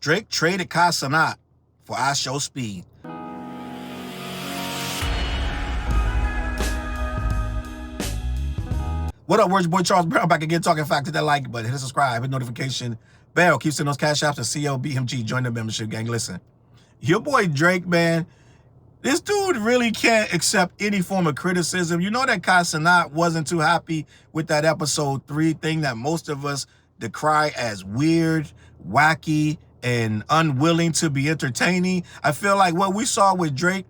Drake traded Cenat for IShowSpeed. What up, where's your boy Challz Brown back again, talking fact. Hit that like button, hit the subscribe, hit notification bell, keep sending those Cashaps to CLBMG. Join the membership gang. Listen, your boy Drake, man, this dude really can't accept any form of criticism. You know that Cenat wasn't too happy with that episode 3 thing that most of us decry as weird, wacky, and unwilling to be entertaining. I feel like what we saw with Drake,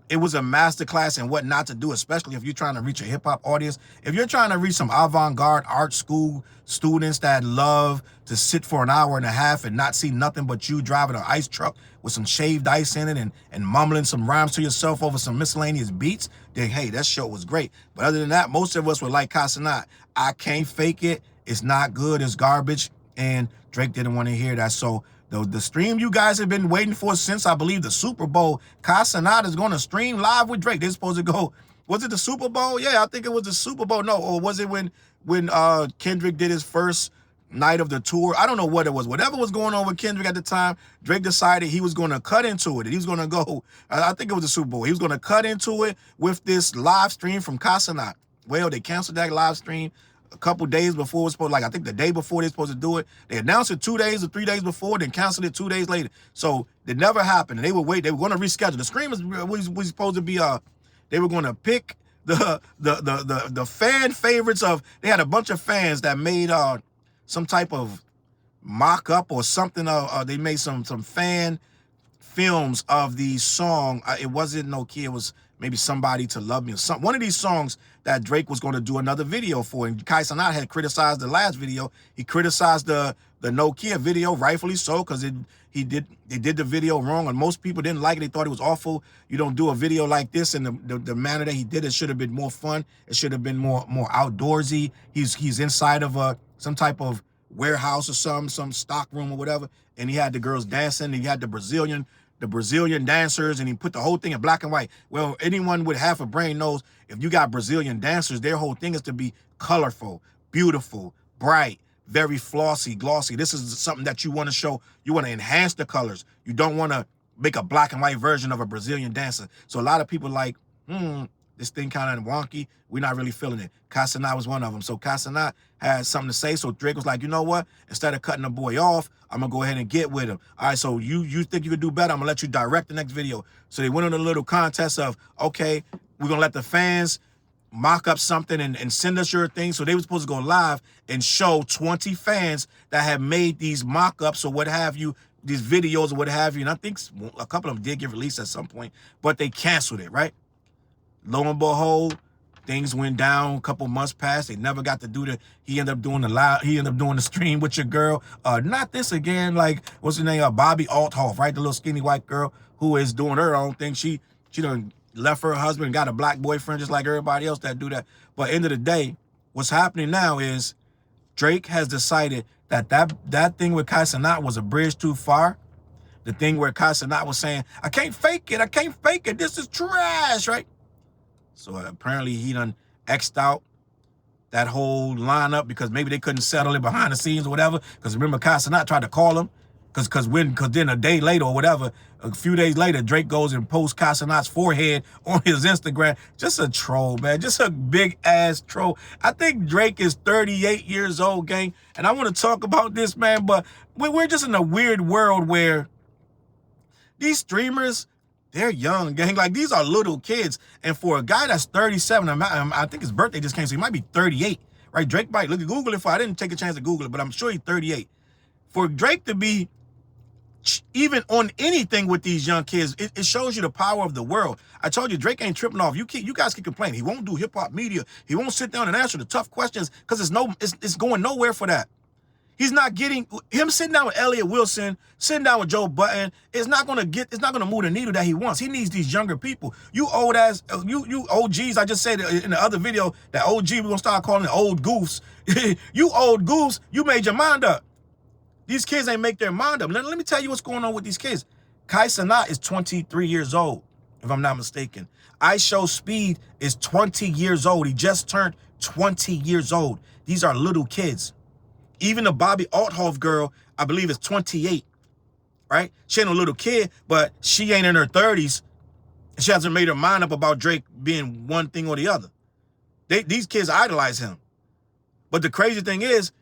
it was a masterclass in what not to do, especially if you're trying to reach a hip-hop audience. If you're trying to reach some avant-garde art school students that love to sit for an hour and a half and not see nothing but you driving an ice truck with some shaved ice in it and mumbling some rhymes to yourself over some miscellaneous beats, then hey, that show was great. But other than that, most of us would like Cenat. I can't fake it. It's not good. It's garbage. And Drake didn't want to hear that. So the stream you guys have been waiting for since, I believe, the Super Bowl, Cenat is going to stream live with Drake. They're supposed to go, was it the Super Bowl? Yeah, I think it was the Super Bowl. No, or was it when Kendrick did his first night of the tour? I don't know what it was. Whatever was going on with Kendrick at the time, Drake decided he was going to cut into it. He was going to go, I think it was the Super Bowl. He was going to cut into it with this live stream from Cenat. Well, they canceled that live stream a couple days before it was supposed, like I think the day before they were supposed to do it. They announced it 2 days or 3 days before, then canceled it 2 days later. So it never happened. And they would wait. They were going to reschedule. The stream was supposed to be they were going to pick the fan favorites of. They had a bunch of fans that made some type of mock-up or something. They made some fan films of the song. It wasn't No Kid. It was maybe Somebody to Love Me or one of these songs that Drake was going to do another video for. And Cenat had criticized the last video. He criticized the No Kid video, rightfully so, because they did the video wrong, and most people didn't like it. They thought it was awful. You don't do a video like this in the manner that he did. It should have been more fun. It should have been more outdoorsy. He's inside of some type of warehouse or some stock room or whatever, and he had the girls dancing, and he had the Brazilian dancers, and he put the whole thing in black and white. Well, anyone with half a brain knows if you got Brazilian dancers, their whole thing is to be colorful, beautiful, bright, very flossy, glossy. This is something that you want to show. You want to enhance the colors. You don't want to make a black and white version of a Brazilian dancer. So a lot of people like, this thing kind of wonky. We're not really feeling it. Cenat was one of them. So Cenat had something to say. So Drake was like, you know what? Instead of cutting the boy off, I'm going to go ahead and get with him. All right, so you think you could do better? I'm going to let you direct the next video. So they went on a little contest of, okay, we're going to let the fans mock up something and send us your thing. So they were supposed to go live and show 20 fans that have made these mock-ups or what have you, these videos or what have you. And I think a couple of them did get released at some point, but they canceled it, right? Lo and behold, things went down. A couple months passed. They never got to do he ended up doing the stream with your girl. Not this again. Like, what's her name? Bobby Althoff, right? The little skinny white girl who is doing her own thing. She done left her husband and got a black boyfriend just like everybody else that do that. But end of the day, what's happening now is Drake has decided that thing with Cenat was a bridge too far. The thing where Cenat was saying, I can't fake it. I can't fake it. This is trash, right? So apparently he done X'd out that whole lineup because maybe they couldn't settle it behind the scenes or whatever. Because remember, Cenat tried to call him. Because then a day later or whatever, a few days later, Drake goes and posts Cenat's forehead on his Instagram. Just a troll, man. Just a big-ass troll. I think Drake is 38 years old, gang. And I want to talk about this, man. But we're just in a weird world where these streamers, they're young, gang. Like, these are little kids. And for a guy that's 37, I think his birthday just came, so he might be 38, right? Drake might, look at Google it. I didn't take a chance to Google it, but I'm sure he's 38. For Drake to be even on anything with these young kids, it shows you the power of the world. I told you, Drake ain't tripping off. You guys can complain. He won't do hip-hop media. He won't sit down and answer the tough questions because it's going nowhere for that. He's not getting him sitting down with Elliott Wilson, sitting down with Joe Budden. It's not gonna move the needle that he wants. He needs these younger people. You old ass, you OGs. I just said in the other video that OG, we're gonna start calling it old goofs. You old goofs, you made your mind up. These kids ain't make their mind up. Let me tell you what's going on with these kids. Cenat is 23 years old, if I'm not mistaken. IShowSpeed is 20 years old. He just turned 20 years old. These are little kids. Even the Bobby Althoff girl, I believe, is 28. right? She ain't a little kid, but she ain't in her 30s. She hasn't made her mind up about Drake being one thing or the other. These kids idolize him. But the crazy thing is,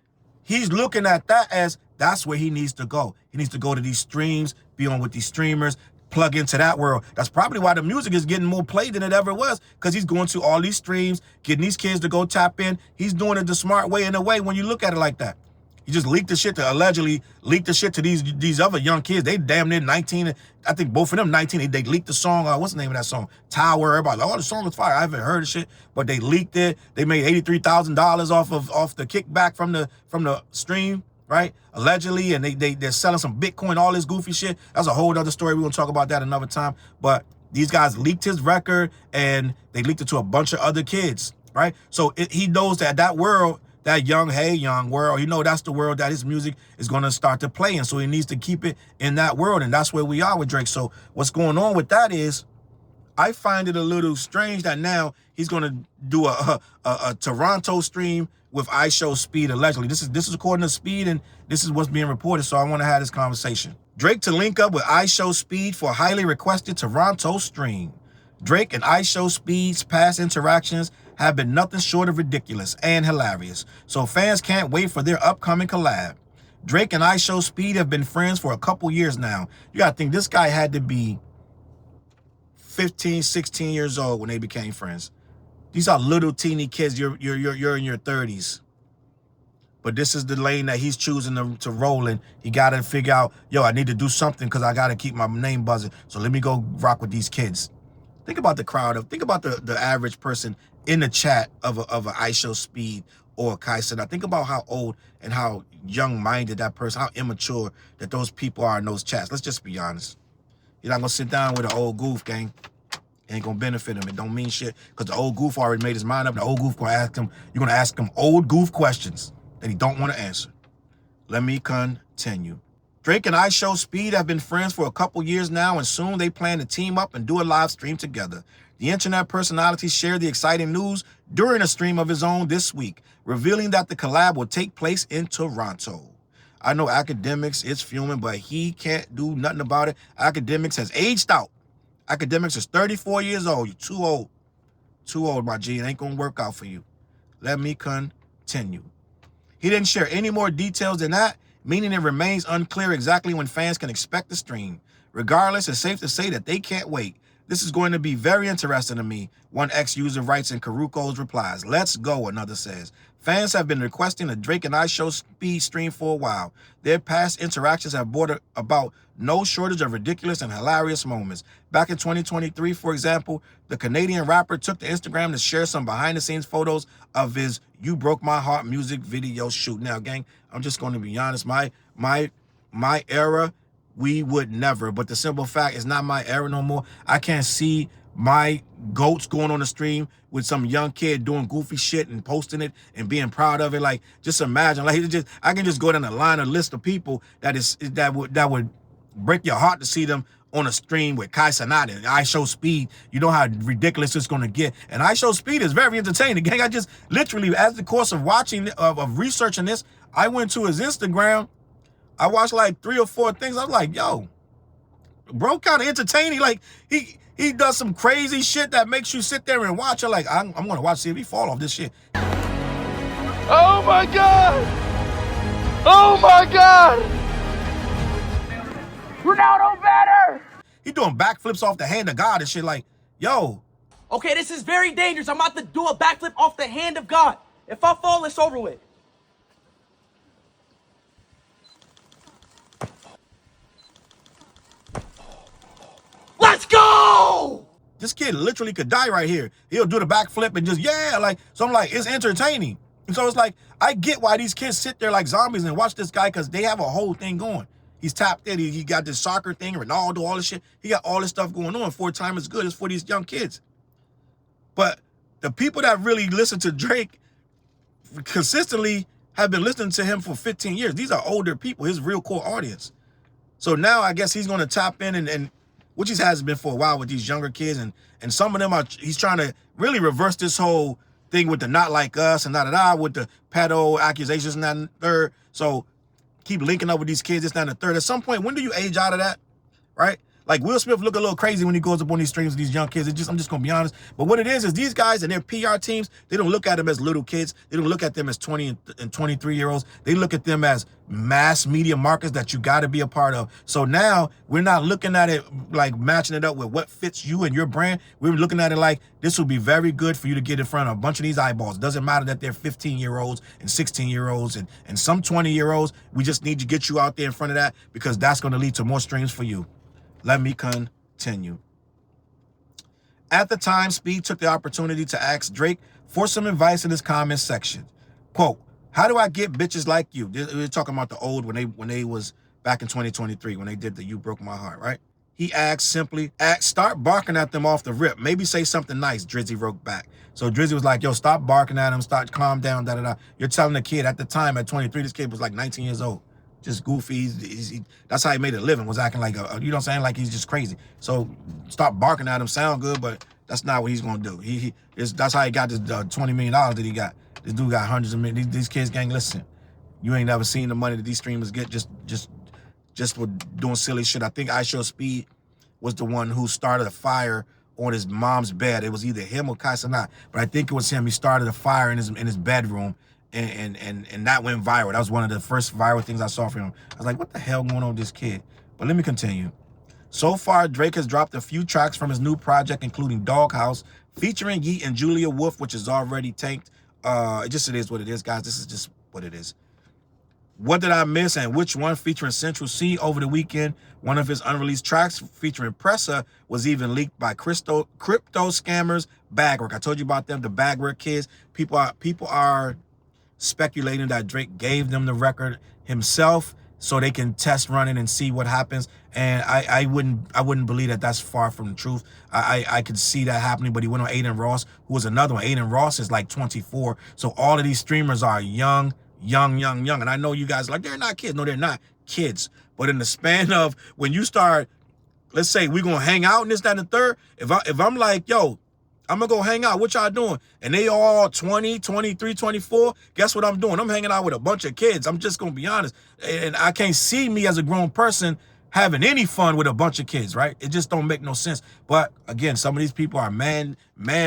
he's looking at that as that's where he needs to go. He needs to go to these streams, be on with these streamers, plug into that world. That's probably why the music is getting more played than it ever was, because he's going to all these streams, getting these kids to go tap in. He's doing it the smart way in a way when you look at it like that. He just leaked the shit to allegedly leak the shit to these other young kids. They damn near 19. I think both of them 19. They leaked the song. What's the name of that song? Tower. Everybody, oh, the song is fire. I haven't heard the shit, but they leaked it. They made $83,000 off the kickback from the stream, right? Allegedly, and they're selling some Bitcoin, all this goofy shit. That's a whole other story. We're gonna talk about that another time. But these guys leaked his record, and they leaked it to a bunch of other kids, right? So he knows that world. That young world, that's the world that his music is going to start to play in. So he needs to keep it in that world. And that's where we are with Drake. So what's going on with that is, I find it a little strange that now he's going to do a Toronto stream with IShowSpeed, allegedly. This is according to Speed, and this is what's being reported. So I want to have this conversation. Drake to link up with IShowSpeed for highly requested Toronto stream. Drake and IShowSpeed's past interactions have been nothing short of ridiculous and hilarious, so fans can't wait for their upcoming collab. Drake and IShowSpeed have been friends for a couple years now. You gotta think this guy had to be 15, 16 years old when they became friends. These are little teeny kids. You're in your 30s. But this is the lane that he's choosing to roll in. He got to figure out, yo, I need to do something because I got to keep my name buzzing. So let me go rock with these kids. Think about the crowd. Think about the average person in the chat of a IShowSpeed or a Cenat. Think about how old and how young-minded that person, how immature that those people are in those chats. Let's just be honest. You're not going to sit down with an old goof, gang. It ain't going to benefit him. It don't mean shit because the old goof already made his mind up. The old goof going to ask him, you're going to ask him old goof questions that he don't want to answer. Let me continue. Drake and IShowSpeed have been friends for a couple years now, and soon they plan to team up and do a live stream together. The internet personality shared the exciting news during a stream of his own this week, revealing that the collab will take place in Toronto. I know Academics is fuming, but he can't do nothing about it. Academics has aged out. Academics is 34 years old. You're too old. Too old, my G. It ain't going to work out for you. Let me continue. He didn't share any more details than that, meaning it remains unclear exactly when fans can expect the stream. Regardless, it's safe to say that they can't wait. This is going to be very interesting to me, one ex-user writes in Karuko's replies. Let's go, another says. Fans have been requesting a Drake and IShowSpeed stream for a while. Their past interactions have brought about no shortage of ridiculous and hilarious moments. Back in 2023, for example, the Canadian rapper took to Instagram to share some behind-the-scenes photos of his You Broke My Heart music video shoot. Now, gang, I'm just going to be honest. My era, we would never. But the simple fact is not my era no more. I can't see my goats going on the stream with some young kid doing goofy shit and posting it and being proud of it. Like, just imagine, like, I can just go down the line, a list of people that would break your heart to see them on a stream with Cenat and IShowSpeed. You know how ridiculous it's going to get. And IShowSpeed is very entertaining. Gang, I just literally, as the course of watching, of researching this, I went to his Instagram. I watched like 3 or 4 things. I was like, yo, bro, kind of entertaining. Like, he does some crazy shit that makes you sit there and watch it. Like, I'm going to watch, see if he fall off this shit. Oh my God! Oh my God! Ronaldo better! He doing backflips off the hand of God and shit. Like, yo. Okay, this is very dangerous. I'm about to do a backflip off the hand of God. If I fall, it's over with. Let's go! This kid literally could die right here. He'll do the backflip and just, yeah, like, so I'm like, it's entertaining. And so it's like, I get why these kids sit there like zombies and watch this guy because they have a whole thing going. He's tapped in. He got this soccer thing, Ronaldo, all this shit. He got all this stuff going on. 4 times as good as for these young kids. But the people that really listen to Drake consistently have been listening to him for 15 years. These are older people, his real core audience. So now I guess he's going to tap in and which he has been for a while with these younger kids. And some of them he's trying to really reverse this whole thing with the not like us and with the pedo accusations and that and third. So keep linking up with these kids, this, that, and the third. At some point, when do you age out of that, right? Like Will Smith look a little crazy when he goes up on these streams with these young kids. I'm just gonna be honest. But what it is these guys and their PR teams, they don't look at them as little kids. They don't look at them as 20 and 23-year-olds. They look at them as mass media markets that you got to be a part of. So now we're not looking at it like matching it up with what fits you and your brand. We're looking at it like this will be very good for you to get in front of a bunch of these eyeballs. It doesn't matter that they're 15-year-olds and 16-year-olds and some 20-year-olds. We just need to get you out there in front of that because that's going to lead to more streams for you. Let me continue. At the time, Speed took the opportunity to ask Drake for some advice in his comment section. Quote, how do I get bitches like you? We're talking about the old when they was back in 2023 when they did the You Broke My Heart, right? He asked simply, start barking at them off the rip. Maybe say something nice, Drizzy wrote back. So Drizzy was like, yo, stop barking at him, calm down, da-da-da. You're telling the kid at the time at 23, this kid was like 19 years old. Just goofy. That's how he made a living, was acting like, you know what I'm saying? Like he's just crazy. So stop barking at him, sound good, but that's not what he's going to do. That's how he got this $20 million that he got. This dude got hundreds of millions. These kids, gang, listen, you ain't never seen the money that these streamers get just for doing silly shit. I think IShowSpeed was the one who started a fire on his mom's bed. It was either him or Cashapp, but I think it was him. He started a fire in his bedroom. And that went viral. That was one of the first viral things I saw from him. I was like, what the hell going on with this kid? But let me continue. So far, Drake has dropped a few tracks from his new project, including Doghouse, featuring Yeet and Julia Wolf, which is already tanked. It is what it is, guys. This is just what it is. What did I miss and which one? Featuring Central C over the weekend. One of his unreleased tracks featuring Pressa was even leaked by crypto scammers, Bagwork. I told you about them, the Bagwork kids. People are speculating that Drake gave them the record himself so they can test run it and see what happens. And I wouldn't believe that that's far from the truth. I could see that happening, but he went on Aiden Ross, who was another one. Aiden Ross is like 24. So all of these streamers are young. And I know you guys are like, they're not kids. No, they're not kids. But in the span of when you start, let's say we're going to hang out and this, that, and the third. If I'm like, yo, I'm going to go hang out. What y'all doing? And they all 20, 23, 24. Guess what I'm doing? I'm hanging out with a bunch of kids. I'm just going to be honest. And I can't see me as a grown person having any fun with a bunch of kids, right? It just don't make no sense. But again, some of these people are man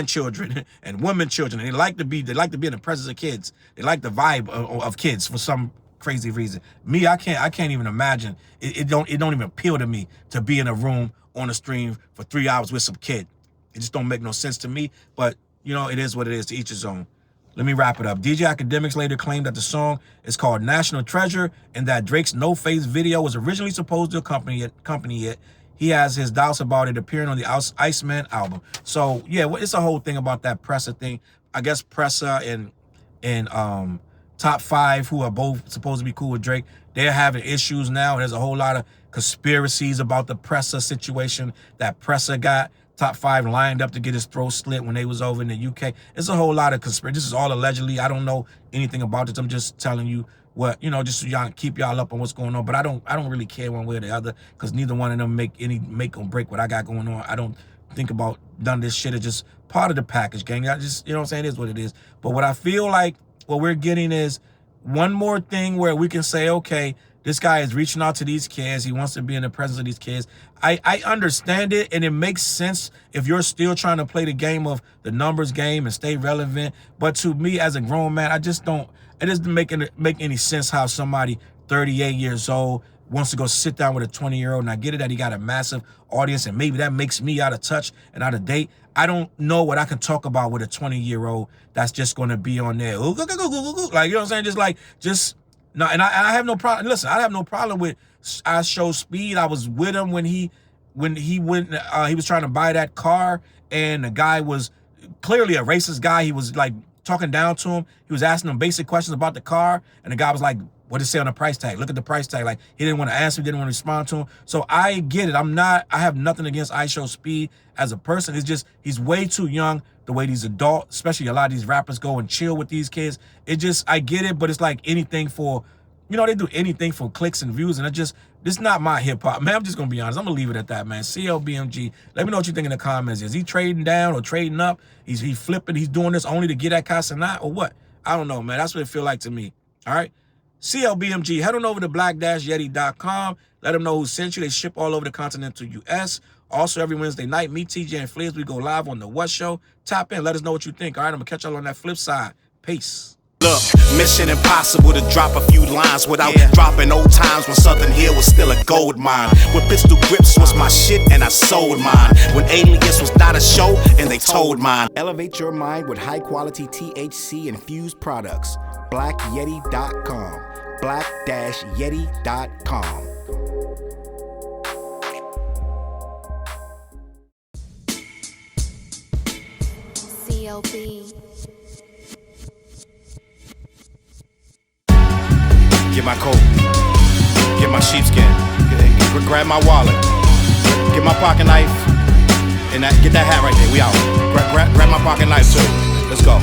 children and women children. And they like to be in the presence of kids. They like the vibe of kids for some crazy reason. Me, I can't even imagine. It don't even appeal to me to be in a room on a stream for 3 hours with some kid. It just don't make no sense to me, but you know, it is what it is, to each his own. Let me wrap it up. DJ Academics later claimed that the song is called National Treasure and that Drake's No Face video was originally supposed to accompany it. He has his doubts about it appearing on the Iceman album. So yeah, it's a whole thing about that Pressa thing. I guess Pressa and Top 5, who are both supposed to be cool with Drake, they're having issues now. There's a whole lot of conspiracies about the Pressa situation that Pressa got Top 5 lined up to get his throat slit when they was over in the UK. It's a whole lot of conspiracy. This is all allegedly. I don't know anything about this. I'm just telling you what, you know, just so y'all keep y'all up on what's going on. But I don't really care one way or the other, because neither one of them make or break what I got going on. I don't think about none of this shit. It's just part of the package, gang. I just, you know what I'm saying? It is what it is. But what I feel like what we're getting is one more thing where we can say, okay, this guy is reaching out to these kids. He wants to be in the presence of these kids. I understand it, and it makes sense if you're still trying to play the game of the numbers game and stay relevant. But to me, as a grown man, it doesn't make any sense how somebody 38 years old wants to go sit down with a 20-year-old. And I get it that he got a massive audience, and maybe that makes me out of touch and out of date. I don't know what I can talk about with a 20-year-old that's just going to be on there. Like, you know what I'm saying? No, and I have no problem. Listen, I have no problem with IShowSpeed. I was with him when he went. He was trying to buy that car, and the guy was clearly a racist guy. He was like talking down to him. He was asking him basic questions about the car, and the guy was like, "What does it say on the price tag? Look at the price tag." Like, he didn't want to answer. He didn't want to respond to him. So I get it. I have nothing against IShowSpeed as a person. It's just he's way too young. The way these adults, especially a lot of these rappers, go and chill with these kids. I get it, but it's like anything for, you know, they do anything for clicks and views, and this not my hip hop, man. I'm just gonna be honest. I'm gonna leave it at that, man. CLBMG. Let me know what you think in the comments. Is he trading down or trading up? He flipping. He's doing this only to get at Cenat or what? I don't know, man. That's what it feel like to me. All right. CLBMG. Head on over to black-yeti.com. Let them know who sent you. They ship all over the continental U.S. Also, every Wednesday night, me, TJ, and Flares, we go live on the What Show. Tap in. Let us know what you think. All right, I'm going to catch y'all on that flip side. Peace. Look, mission impossible to drop a few lines without dropping old times when Southern Hill was still a gold mine. When pistol grips was my shit and I sold mine. When Alias was not a show and they told mine. Elevate your mind with high quality THC infused products. BlackYeti.com. Black-Yeti.com. CLB. Get my coat, get my sheepskin, grab my wallet, get my pocket knife, and get that hat right there. We out. Grab my pocket knife too. Let's go.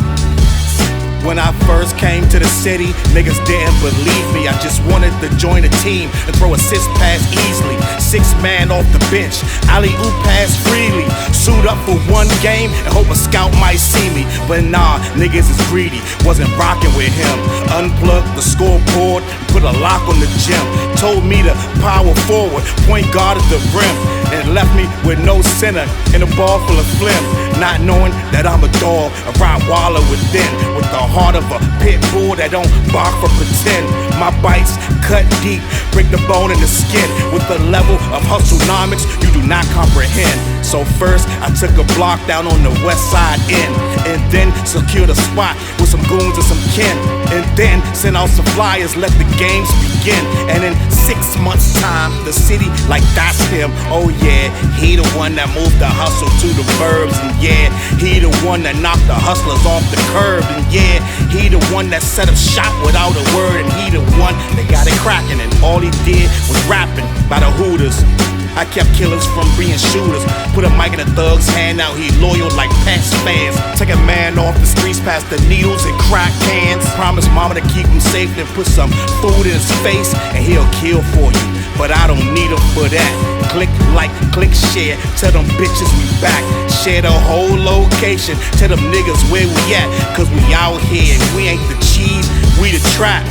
When I first came to the city, niggas didn't believe me. I just wanted to join a team and throw assist pass easily. 6 man off the bench, alley-oop pass freely. Suit up for one game and hope a scout might see me. But nah, niggas is greedy, wasn't rocking with him. Unplugged the scoreboard, put a lock on the gym. Told me to power forward, point guard at the rim. And left me with no center and a ball full of phlegm. Not knowing that I'm a dog, a Rottweiler within. With the heart of a pit bull that don't bark for pretend. My bites cut deep, break the bone and the skin. With the level of hustlenomics you do not comprehend. So first I took a block down on the west side end. And then secured a spot with some goons and some kin. And then sent out some flyers, let the games begin. And in 6 months time, the city like that's him. Oh yeah, he the one that moved the hustle to the burbs. And yeah, he the one that knocked the hustlers off the curb. And yeah, he the one that set up shop without a word. And he the one that got it cracking. And all he did was rapping by the Hooters. I kept killers from being shooters. Put a mic in a thug's hand, now he loyal like past fans. Take a man off the streets past the needles and crack cans. Promise mama to keep him safe, then put some food in his face and he'll kill for you. But I don't need him for that. Click like, click share, tell them bitches we back. Share the whole location, tell them niggas where we at. Cause we out here and we ain't the cheese, we the trap.